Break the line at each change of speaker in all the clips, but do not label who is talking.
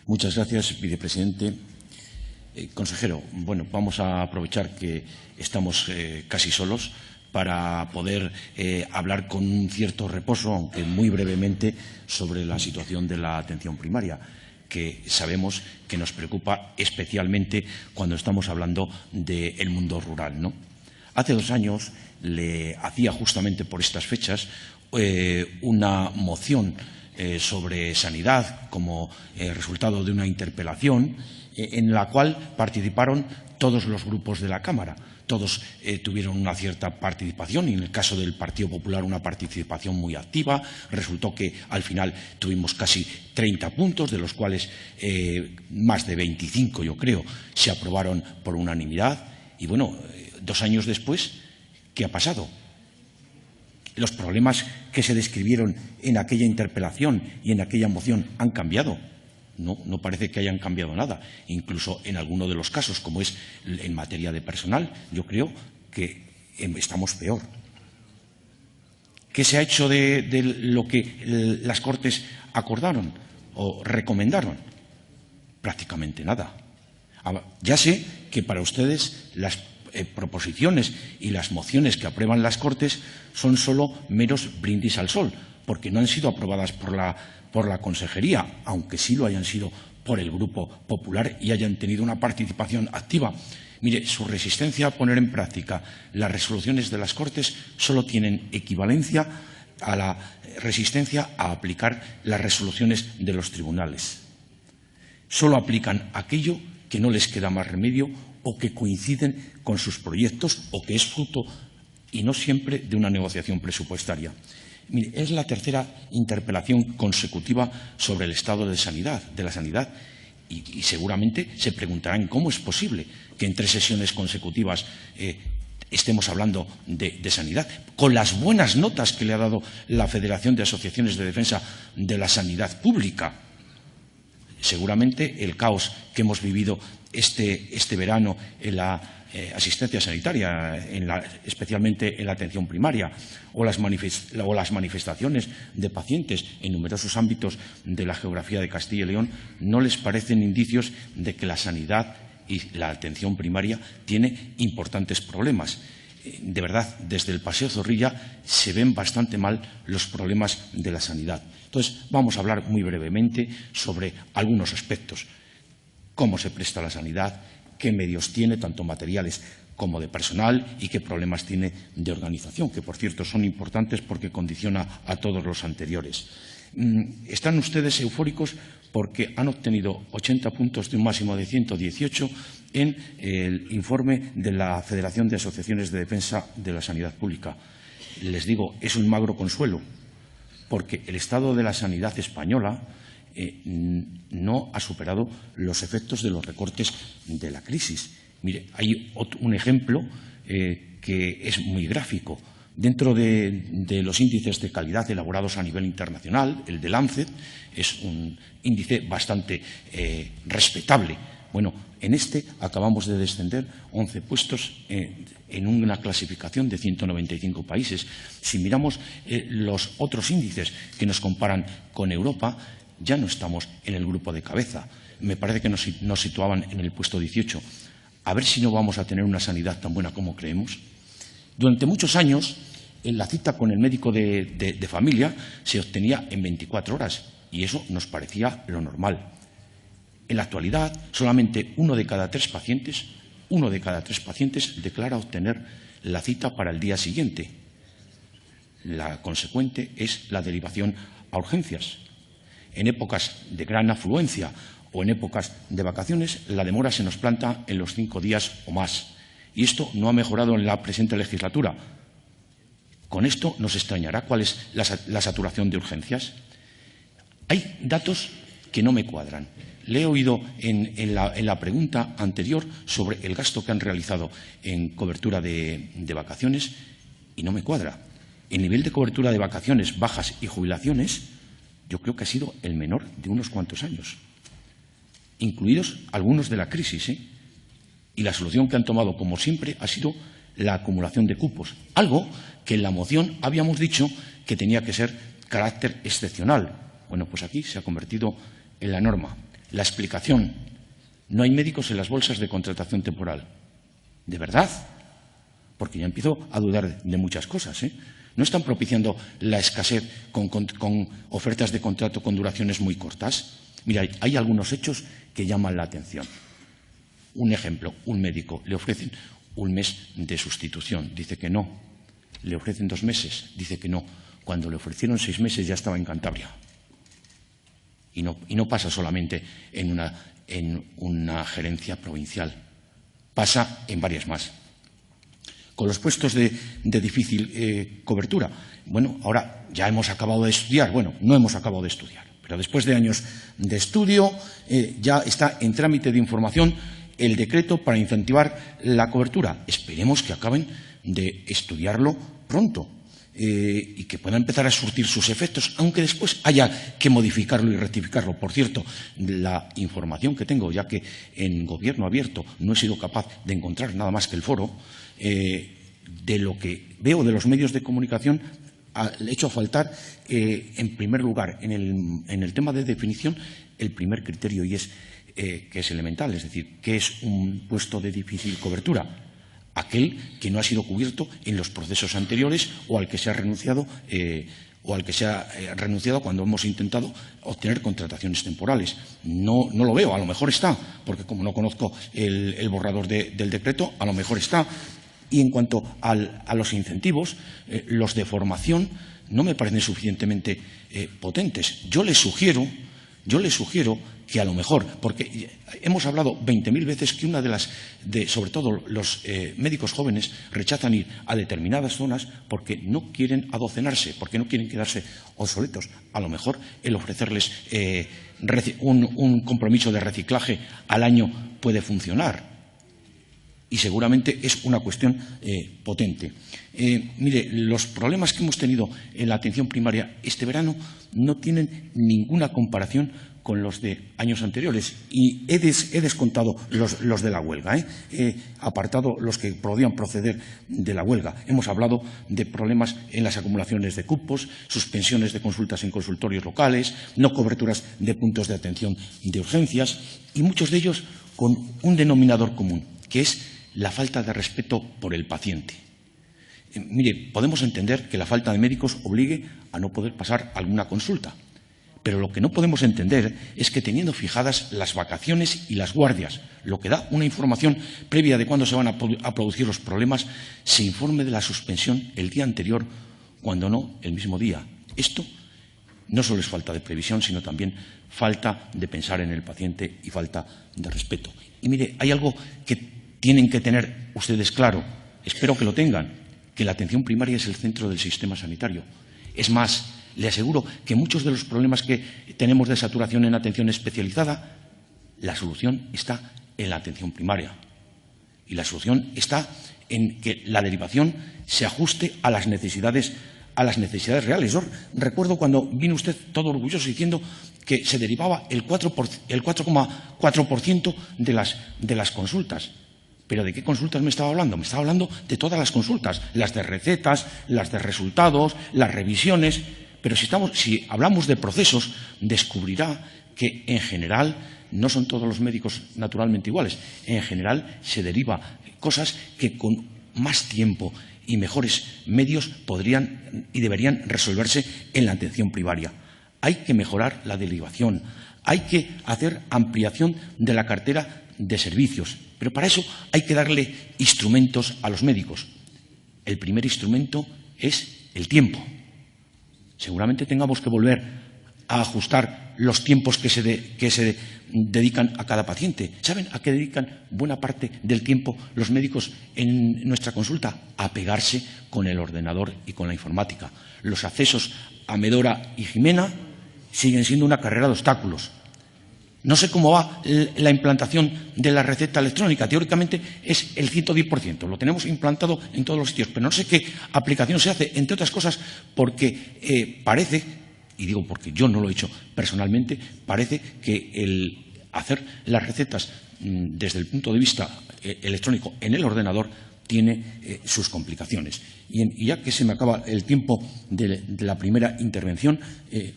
Muchas gracias, vicepresidente. Consejero, bueno, vamos a aprovechar que estamos casi solos para poder hablar con un cierto reposo, aunque muy brevemente, sobre la situación de la atención primaria, que sabemos que nos preocupa especialmente cuando estamos hablando del mundo rural, ¿no? Hace 2 años le hacía justamente por estas fechas una moción sobre sanidad como resultado de una interpelación en la cual participaron todos los grupos de la Cámara. Todos tuvieron una cierta participación y en el caso del Partido Popular una participación muy activa. Resultó que al final tuvimos casi 30 puntos, de los cuales más de 25, yo creo, se aprobaron por unanimidad. Y bueno, 2 años después, ¿qué ha pasado? Los problemas que se describieron en aquella interpelación y en aquella moción han cambiado. No parece que hayan cambiado nada. Incluso en alguno de los casos, como es en materia de personal, yo creo que estamos peor. ¿Qué se ha hecho de lo que las Cortes acordaron o recomendaron? Prácticamente nada. Ya sé que para ustedes las proposiciones y las mociones que aprueban las Cortes son solo meros brindis al sol, porque no han sido aprobadas por la Consejería, aunque sí lo hayan sido por el Grupo Popular y hayan tenido una participación activa. Mire, su resistencia a poner en práctica las resoluciones de las Cortes solo tienen equivalencia a la resistencia a aplicar las resoluciones de los tribunales. Solo aplican aquello que no les queda más remedio o que coinciden con sus proyectos o que es fruto, y no siempre, de una negociación presupuestaria. Mire, es la tercera interpelación consecutiva sobre el estado de la sanidad y seguramente se preguntarán cómo es posible que en 3 sesiones consecutivas estemos hablando de sanidad, con las buenas notas que le ha dado la Federación de Asociaciones de Defensa de la Sanidad Pública. Seguramente el caos que hemos vivido este verano en la asistencia sanitaria, especialmente en la atención primaria, o las manifestaciones de pacientes en numerosos ámbitos de la geografía de Castilla y León, no les parecen indicios de que la sanidad y la atención primaria tiene importantes problemas. De verdad, desde el Paseo Zorrilla se ven bastante mal los problemas de la sanidad. Entonces, vamos a hablar muy brevemente sobre algunos aspectos. Cómo se presta la sanidad, qué medios tiene, tanto materiales como de personal, y qué problemas tiene de organización, que, por cierto, son importantes porque condiciona a todos los anteriores. Están ustedes eufóricos porque han obtenido 80 puntos de un máximo de 118 en el informe de la Federación de Asociaciones de Defensa de la Sanidad Pública. Les digo, es un magro consuelo, porque el estado de la sanidad española no ha superado los efectos de los recortes de la crisis. Mire, hay un ejemplo que es muy gráfico. Dentro de los índices de calidad elaborados a nivel internacional, el de Lancet es un índice bastante respetable. Bueno, en este acabamos de descender 11 puestos en una clasificación de 195 países. Si miramos los otros índices que nos comparan con Europa, ya no estamos en el grupo de cabeza. Me parece que nos situaban en el puesto 18. A ver si no vamos a tener una sanidad tan buena como creemos. Durante muchos años, la cita con el médico de familia se obtenía en 24 horas y eso nos parecía lo normal. En la actualidad, solamente uno de cada tres pacientes declara obtener la cita para el día siguiente. La consecuente es la derivación a urgencias. En épocas de gran afluencia o en épocas de vacaciones, la demora se nos planta en los 5 días o más. Y esto no ha mejorado en la presente legislatura. Con esto nos extrañará cuál es la saturación de urgencias. Hay datos que no me cuadran. Le he oído en la pregunta anterior sobre el gasto que han realizado en cobertura de vacaciones y no me cuadra. El nivel de cobertura de vacaciones, bajas y jubilaciones, yo creo que ha sido el menor de unos cuantos años, incluidos algunos de la crisis, Y la solución que han tomado, como siempre, ha sido la acumulación de cupos, algo que en la moción habíamos dicho que tenía que ser carácter excepcional. Bueno, pues aquí se ha convertido en la norma. La explicación: no hay médicos en las bolsas de contratación temporal. ¿De verdad? Porque ya empiezo a dudar de muchas cosas, ¿eh? ¿No están propiciando la escasez con ofertas de contrato con duraciones muy cortas? Mira, hay algunos hechos que llaman la atención. Un ejemplo: un médico le ofrecen un mes de sustitución, dice que no. Le ofrecen 2 meses, dice que no. Cuando le ofrecieron 6 meses ya estaba en Cantabria. Y no pasa solamente en una gerencia provincial, pasa en varias más. Con los puestos de difícil cobertura, bueno, ahora ya hemos acabado de estudiar, bueno, no hemos acabado de estudiar, pero después de años de estudio ya está en trámite de información el decreto para incentivar la cobertura. Esperemos que acaben de estudiarlo pronto y que pueda empezar a surtir sus efectos, aunque después haya que modificarlo y rectificarlo. Por cierto, la información que tengo, ya que en Gobierno Abierto no he sido capaz de encontrar nada más que el foro, de lo que veo de los medios de comunicación, le he hecho faltar, en primer lugar, en el tema de definición, el primer criterio, y es que es elemental, es decir, ¿qué es un puesto de difícil cobertura? Aquel que no ha sido cubierto en los procesos anteriores o al que se ha renunciado cuando hemos intentado obtener contrataciones temporales. No lo veo, a lo mejor está, porque como no conozco el borrador del decreto, a lo mejor está. Y en cuanto a los incentivos, los de formación no me parecen suficientemente potentes. Yo les sugiero que a lo mejor, porque hemos hablado 20.000 veces que sobre todo los médicos jóvenes rechazan ir a determinadas zonas porque no quieren adocenarse, porque no quieren quedarse obsoletos. A lo mejor el ofrecerles un compromiso de reciclaje al año puede funcionar. Y seguramente es una cuestión potente. Mire, los problemas que hemos tenido en la atención primaria este verano no tienen ninguna comparación con los de años anteriores. Y he descontado los de la huelga, he apartado los que podían proceder de la huelga. Hemos hablado de problemas en las acumulaciones de cupos, suspensiones de consultas en consultorios locales, no coberturas de puntos de atención de urgencias, y muchos de ellos con un denominador común, que es la falta de respeto por el paciente. Mire, podemos entender que la falta de médicos obligue a no poder pasar alguna consulta, pero lo que no podemos entender es que, teniendo fijadas las vacaciones y las guardias, lo que da una información previa de cuándo se van a producir los problemas, se informe de la suspensión el día anterior, cuando no el mismo día. Esto no solo es falta de previsión, sino también falta de pensar en el paciente y falta de respeto. Y mire, hay algo que tienen que tener ustedes claro, espero que lo tengan, que la atención primaria es el centro del sistema sanitario. Es más, le aseguro que muchos de los problemas que tenemos de saturación en atención especializada, la solución está en la atención primaria. Y la solución está en que la derivación se ajuste a las necesidades reales. Yo recuerdo cuando vino usted todo orgulloso diciendo que se derivaba el 4,4% de las consultas. ¿Pero de qué consultas me estaba hablando? Me estaba hablando de todas las consultas, las de recetas, las de resultados, las revisiones. Pero si hablamos de procesos, descubrirá que en general no son todos los médicos naturalmente iguales. En general se deriva cosas que con más tiempo y mejores medios podrían y deberían resolverse en la atención primaria. Hay que mejorar la derivación, hay que hacer ampliación de la cartera de servicios, pero para eso hay que darle instrumentos a los médicos. El primer instrumento es el tiempo. Seguramente tengamos que volver a ajustar los tiempos que se dedican a cada paciente. ¿Saben a qué dedican buena parte del tiempo los médicos en nuestra consulta? A pegarse con el ordenador y con la informática. Los accesos a Medora y Jimena siguen siendo una carrera de obstáculos. No sé cómo va la implantación de la receta electrónica. Teóricamente es el 110%. Lo tenemos implantado en todos los sitios, pero no sé qué aplicación se hace, entre otras cosas porque parece, y digo porque yo no lo he hecho personalmente, parece que el hacer las recetas desde el punto de vista electrónico en el ordenador tiene sus complicaciones. Y ya que se me acaba el tiempo de la primera intervención,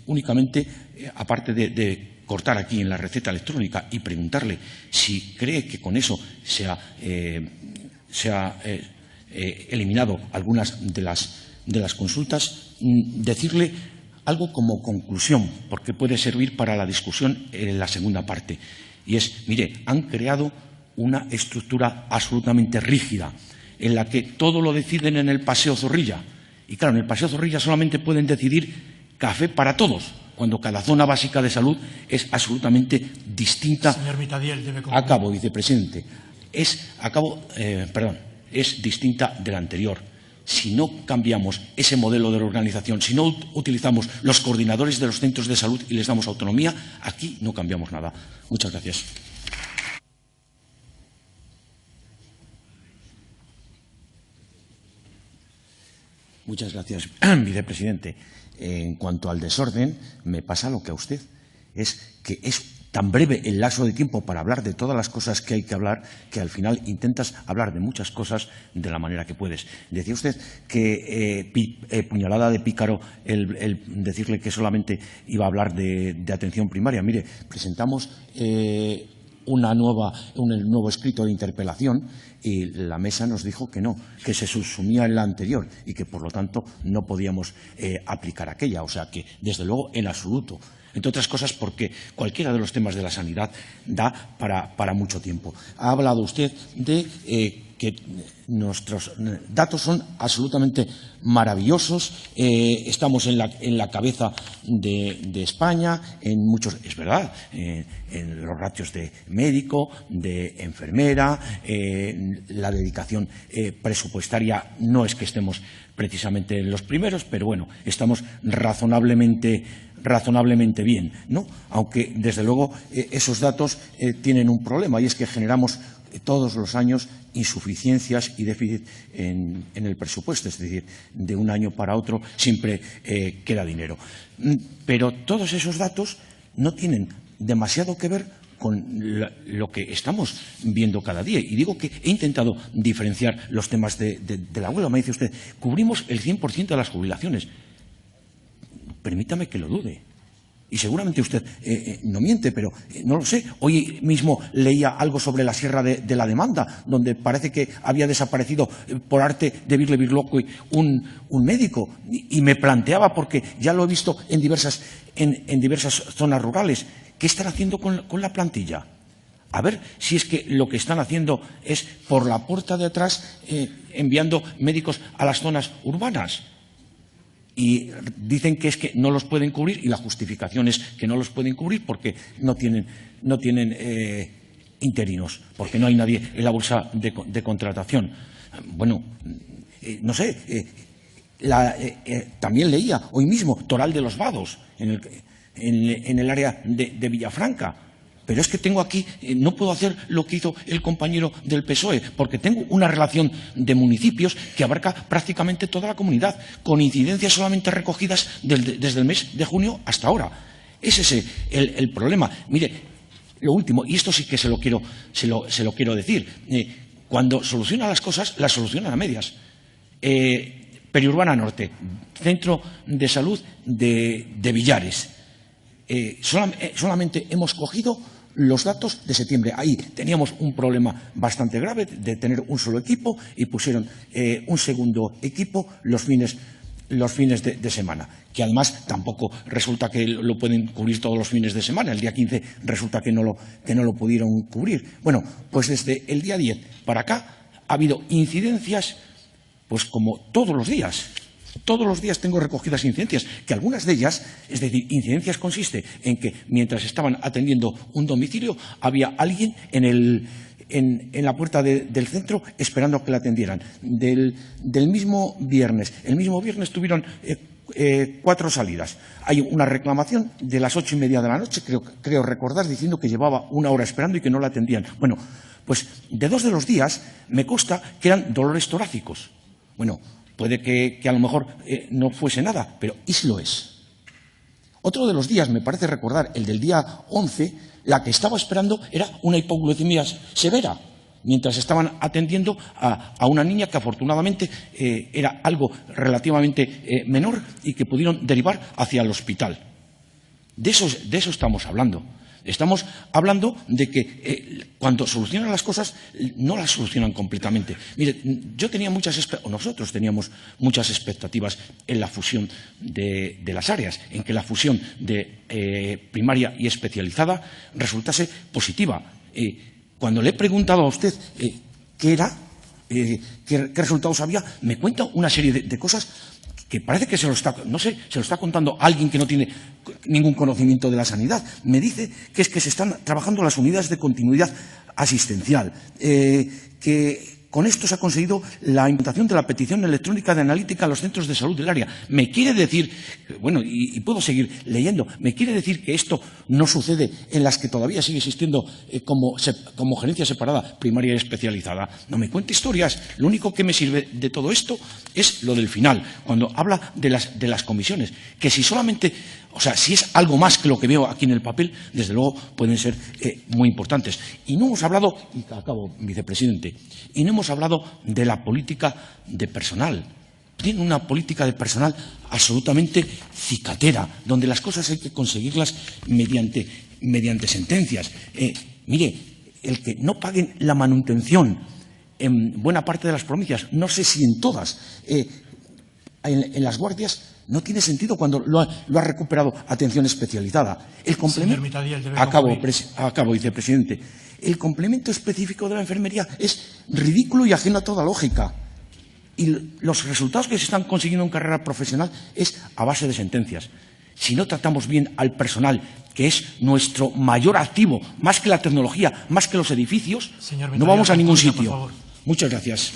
únicamente, aparte de cortar aquí en la receta electrónica y preguntarle si cree que con eso se ha eliminado algunas de las consultas, decirle algo como conclusión, porque puede servir para la discusión en la segunda parte. Y es, mire, han creado una estructura absolutamente rígida, en la que todo lo deciden en el Paseo Zorrilla. Y claro, en el Paseo Zorrilla solamente pueden decidir café para todos, cuando cada zona básica de salud es absolutamente distinta.
Señor Mitadiel, debe concluir.
Acabo, vicepresidente. Es distinta de la anterior. Si no cambiamos ese modelo de organización, si no utilizamos los coordinadores de los centros de salud y les damos autonomía, aquí no cambiamos nada. Muchas gracias. Muchas gracias, vicepresidente. En cuanto al desorden, me pasa lo que a usted. Es que es tan breve el lapso de tiempo para hablar de todas las cosas que hay que hablar, que al final intentas hablar de muchas cosas de la manera que puedes. Decía usted que puñalada de pícaro el decirle que solamente iba a hablar de atención primaria. Mire, presentamos un nuevo escrito de interpelación y la mesa nos dijo que no, que se subsumía en la anterior y que, por lo tanto, no podíamos aplicar aquella. O sea que, desde luego, en absoluto. Entre otras cosas, porque cualquiera de los temas de la sanidad da para mucho tiempo. Ha hablado usted de que nuestros datos son absolutamente maravillosos, estamos en la cabeza de España, en muchos, es verdad, en los ratios de médico, de enfermera, la dedicación presupuestaria no es que estemos precisamente en los primeros, pero bueno, estamos razonablemente bien, ¿no? Aunque, desde luego, esos datos tienen un problema y es que generamos todos los años insuficiencias y déficit en el presupuesto, es decir, de un año para otro siempre queda dinero. Pero todos esos datos no tienen demasiado que ver con lo que estamos viendo cada día. Y digo que he intentado diferenciar los temas de la huelga. Me dice usted, cubrimos el 100% de las jubilaciones. Permítame que lo dude. Y seguramente usted no miente, pero no lo sé. Hoy mismo leía algo sobre la Sierra de la Demanda, donde parece que había desaparecido por arte de Birle Birlocui un médico. Y me planteaba, porque ya lo he visto en diversas zonas rurales, ¿qué están haciendo con la plantilla? A ver si es que lo que están haciendo es por la puerta de atrás enviando médicos a las zonas urbanas. Y dicen que es que no los pueden cubrir y la justificación es que no los pueden cubrir porque no tienen interinos, porque no hay nadie en la bolsa de contratación. Bueno, no sé, también leía hoy mismo Toral de los Vados, en el área de Villafranca. Pero es que tengo aquí, no puedo hacer lo que hizo el compañero del PSOE, porque tengo una relación de municipios que abarca prácticamente toda la comunidad, con incidencias solamente recogidas desde el mes de junio hasta ahora. Ese es el problema. Mire, lo último, y esto sí que se lo quiero decir, cuando soluciona las cosas, las solucionan a medias. Periurbana Norte, Centro de Salud de Villares. Solamente hemos cogido los datos de septiembre. Ahí teníamos un problema bastante grave de tener un solo equipo y pusieron un segundo equipo los fines de semana, que además tampoco resulta que lo pueden cubrir todos los fines de semana. El día 15 resulta que no lo pudieron cubrir. Bueno, pues desde el día 10 para acá ha habido incidencias, pues como todos los días. Todos los días tengo recogidas incidencias, que algunas de ellas, es decir, incidencias consiste en que mientras estaban atendiendo un domicilio había alguien en la puerta del centro esperando a que la atendieran. Del mismo viernes, el mismo viernes tuvieron 4 salidas. Hay una reclamación de las 8:30 de la noche, creo recordar, diciendo que llevaba 1 hora esperando y que no la atendían. Bueno, pues de 2 de los días me consta que eran dolores torácicos. Bueno, puede que a lo mejor no fuese nada, pero ¿y si lo es? Otro de los días, me parece recordar, el del día 11, la que estaba esperando era una hipoglucemia severa, mientras estaban atendiendo a una niña que afortunadamente era algo relativamente menor y que pudieron derivar hacia el hospital. De eso estamos hablando. Estamos hablando de que cuando solucionan las cosas no las solucionan completamente. Mire, nosotros teníamos muchas expectativas en la fusión de las áreas, en que la fusión de primaria y especializada resultase positiva. Cuando le he preguntado a usted qué era, qué resultados había, me cuenta una serie de cosas que parece que se lo está contando alguien que no tiene ningún conocimiento de la sanidad. Me dice que es que se están trabajando las unidades de continuidad asistencial, que con esto se ha conseguido la implantación de la petición electrónica de analítica a los centros de salud del área. Me quiere decir, bueno, y puedo seguir leyendo, me quiere decir que esto no sucede en las que todavía sigue existiendo como gerencia separada, primaria y especializada. No me cuente historias. Lo único que me sirve de todo esto es lo del final, cuando habla de las comisiones, que si solamente, o sea, si es algo más que lo que veo aquí en el papel, desde luego pueden ser muy importantes. Y no hemos hablado, y acabo, vicepresidente, y no hemos hablado de la política de personal. Tiene una política de personal absolutamente cicatera, donde las cosas hay que conseguirlas mediante sentencias. Mire, el que no paguen la manutención en buena parte de las provincias, no sé si en todas, en las guardias, no tiene sentido cuando lo ha recuperado atención especializada. El complemento, acabo, vicepresidente. El complemento específico de la enfermería es ridículo y ajeno a toda lógica. Y los resultados que se están consiguiendo en carrera profesional es a base de sentencias. Si no tratamos bien al personal, que es nuestro mayor activo, más que la tecnología, más que los edificios, no vamos a ningún sitio. Muchas gracias.